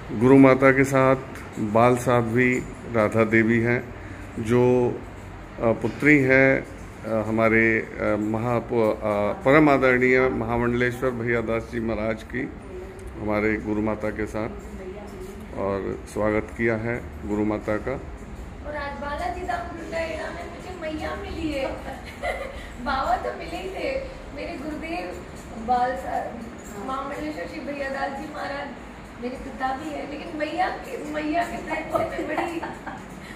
गुरु माता के साथ बाल साध्वी राधा देवी हैं, जो पुत्री है हमारे परम आदरणीय महामंडलेश्वर भैया दास जी महाराज की, हमारे गुरु माता के साथ और स्वागत किया है गुरु माता का। और आज बालाजी धाम में मुझे मैया मिली है। बाबा तो मिले ही थे, मेरे गुरुदेव महामंडलेश्वर श्री भैया दास जी महाराज मेरे पिता भी है, लेकिन मैया के प्रेम से बड़ी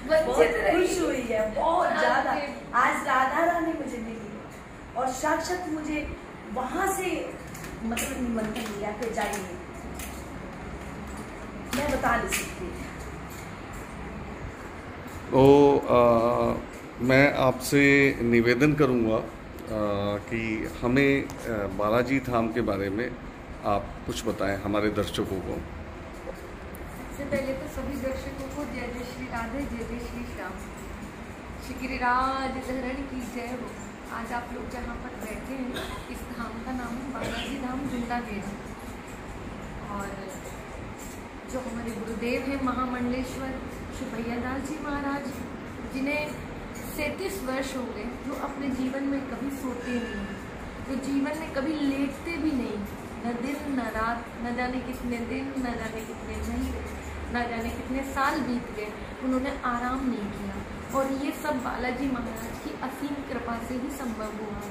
वंचित खुश हुई है बहुत ज्यादा। आज राधा रानी मुझे मिली और साक्षात मुझे वहां से मतलब निमंत्रण दिया कि जाइए, मैं बता नहीं सकती। तो मैं आपसे निवेदन करूंगा कि हमें बालाजी धाम के बारे में आप कुछ बताएं हमारे दर्शकों को। सबसे पहले तो सभी दर्शकों को जय जय श्री राधे, जय जय श्री श्याम, श्री गिरिराज धरण की जय हो। आज आप लोग जहाँ पर बैठे हैं, इस धाम का नाम है बालाजी धाम जुंडागेरा। और जो हमारे गुरुदेव हैं महामंडलेश्वर श्री भैया दास जी महाराज, जिन्हें 37 वर्ष हो गए, जो अपने जीवन में कभी सोते नहीं, जो जीवन में कभी लेटते भी नहीं, न दिन न रात, न जाने कितने दिन, न जाने कितने महीने, न जाने कितने साल बीत गए, उन्होंने आराम नहीं किया। और ये सब बालाजी महाराज की असीम कृपा से ही संभव हुआ।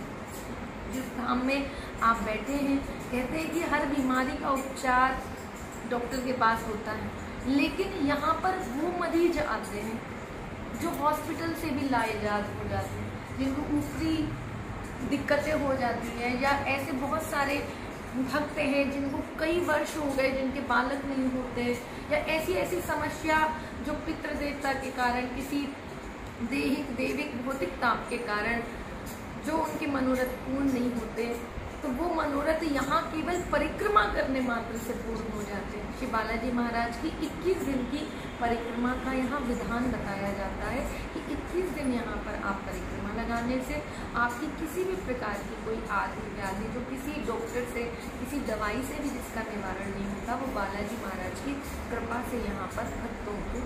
जिस धाम में आप बैठे हैं, कहते हैं कि हर बीमारी का उपचार डॉक्टर के पास होता है, लेकिन यहाँ पर वो मरीज आते हैं जो हॉस्पिटल से भी लाइलाज हो जाते हैं, जिनको ऊपरी दिक्कतें हो जाती हैं, या ऐसे बहुत सारे भक्त हैं जिनको कई वर्ष हो गए जिनके बालक नहीं होते, या ऐसी समस्या जो पितृ देवता के कारण, किसी दैविक भौतिक ताप के कारण जो उनके मनोरथ पूर्ण नहीं होते, तो वो मनोरथ यहाँ केवल परिक्रमा करने मात्र से पूर्ण हो जाते हैं। श्री बालाजी महाराज की 21 दिन की परिक्रमा का यहाँ विधान बताया जाता है कि 21 दिन यहाँ पर आप परिक्रमा लगाने से आपकी किसी भी प्रकार की कोई आदि व्याधि जो किसी डॉक्टर से, किसी दवाई से भी जिसका निवारण नहीं होता, वो बालाजी महाराज की कृपा से यहाँ पर भक्तों को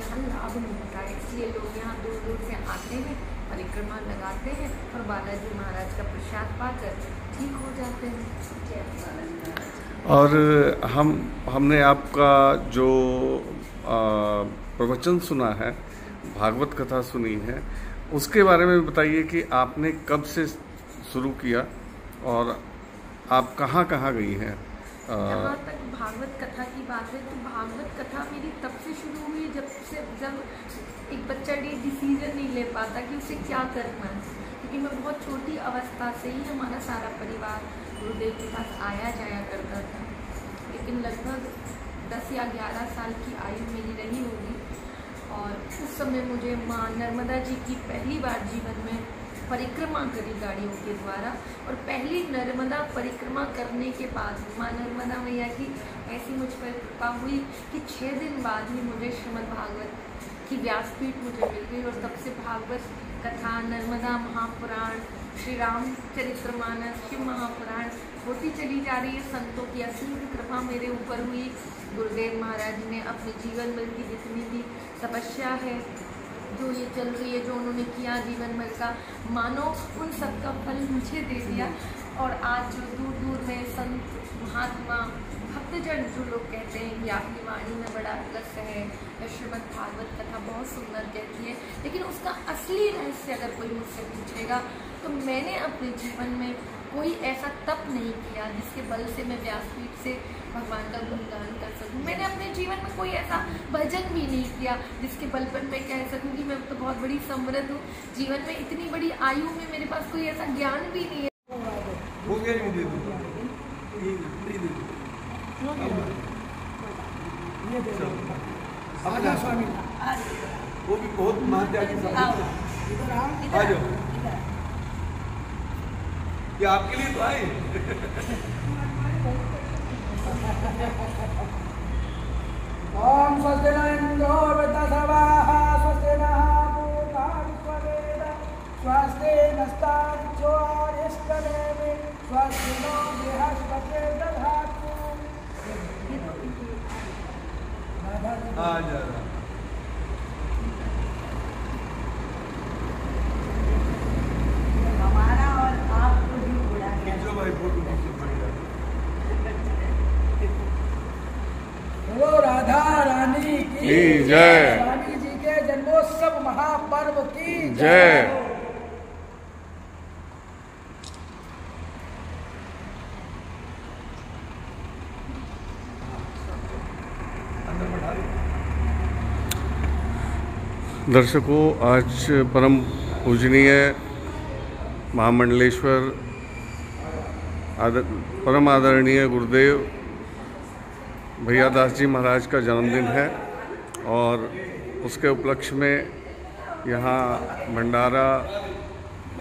यहाँ लाभ मिलता है। इसलिए लोग यहाँ दूर दूर से आते हैं, परिक्रमा लगाते हैं और बालाजी महाराज का प्रसाद पाकर ठीक हो जाते हैं। और हमने आपका जो प्रवचन सुना है, भागवत कथा सुनी है, उसके बारे में बताइए कि आपने कब से शुरू किया और आप कहाँ कहाँ गई हैं। जहाँ तक भागवत कथा की बात है, तो भागवत कथा मेरी तब से शुरू हुई जब एक बच्चा डिसीजन नहीं ले पाता कि उसे क्या करना है, क्योंकि मैं बहुत छोटी अवस्था से ही हमारा सारा परिवार गुरुदेव के पास आया जाया करता था। लेकिन लगभग 10 या 11 साल की आयु मेरी रही होगी, और उस समय मुझे माँ नर्मदा जी की पहली बार जीवन में परिक्रमा करी गाड़ियों के द्वारा। और पहली नर्मदा परिक्रमा करने के बाद माँ नर्मदा मैया की ऐसी मुझ पर कृपा हुई कि 6 दिन बाद ही मुझे श्रीमद् भागवत की व्यासपीठ मुझे मिल गई, और तब से भागवत कथा, नर्मदा महापुराण, श्री रामचरितमानस, शिव महापुराण होती चली जा रही है। संतों की असीम कृपा मेरे ऊपर हुई। गुरुदेव महाराज ने अपने जीवन भर की जितनी भी तपस्या है जो ये चल रही है, जो उन्होंने किया जीवन भर का, मानो उन सब का फल मुझे दे दिया। और आज जो दूर दूर में संत, महात्मा, भक्तजन जो लोग कहते हैं कि आपकी वाणी में बड़ा रस है, या श्रीमद् भागवत कथा बहुत सुंदर कहती है, लेकिन उसका असली रहस्य अगर कोई मुझसे पूछेगा तो मैंने अपने जीवन में कोई ऐसा तप नहीं किया जिसके बल से मैं व्यासपीठ से भगवान का गुणगान कर सकूं। मैंने अपने जीवन में कोई ऐसा भजन भी नहीं किया जिसके बल पर मैं कह सकूं कि मैं तो बहुत बड़ी समृद्ध हूँ। जीवन में इतनी बड़ी आयु में मेरे पास कोई ऐसा ज्ञान भी नहीं है। वो भी बहुत महात्यागी आ जाओ, ये आपके लिए तो आए। ओम स्वस्ति न इंद्रो वृद्धसवाः स्वस्ति नः पूर्वा विश्ववेद स्वस्ति नस्तार्क्ष्यो अरिष्टनेमि स्वस्ति नो बृहस्पतिर्दधातु। आ जा हमारा और आपको भी बुला गया। खींचो भाई फोटो खींचो बढ़िया। बोलो राधा रानी की जय। स्वामी जी के जन्मोत्सव महापर्व की जय। अंदर बैठा दो। दर्शकों, आज परम पूजनीय महामंडलेश्वर परम आदरणीय गुरुदेव भैया दास जी महाराज का जन्मदिन है और उसके उपलक्ष्य में यहाँ भंडारा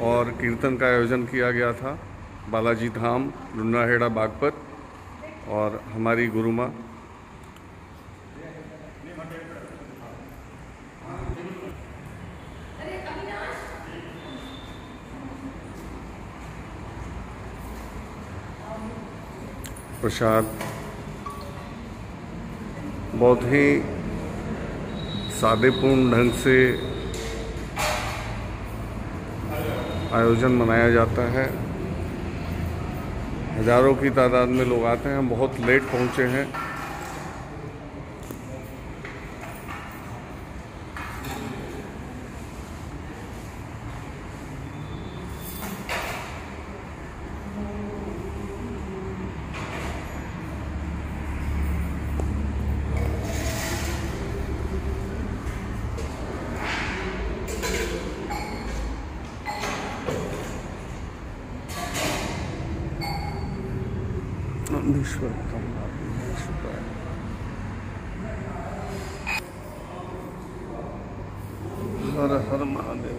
और कीर्तन का आयोजन किया गया था। बालाजी धाम, लुन्नाहेड़ा, बागपत और हमारी गुरुमा प्रसाद बहुत ही सादेपूर्ण ढंग से आयोजन मनाया जाता है। हजारों की तादाद में लोग आते हैं। हम बहुत लेट पहुंचे हैं। ईश्वर हर हर महादेव।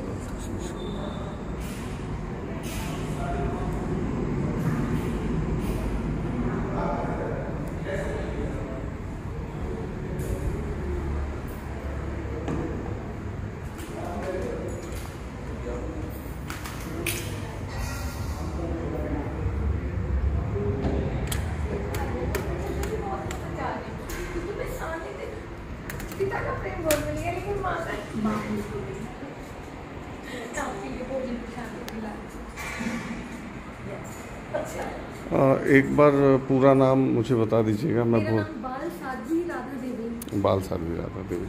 पिता का प्रेम बहुत मिल गया, लेकिन माँ का आपके लिए भोजन की शांति मिला। एक बार पूरा नाम मुझे बता दीजिएगा। मैं मेरा नाम बाल साध्वी राधा देवी। बाल साध्वी राधा देवी।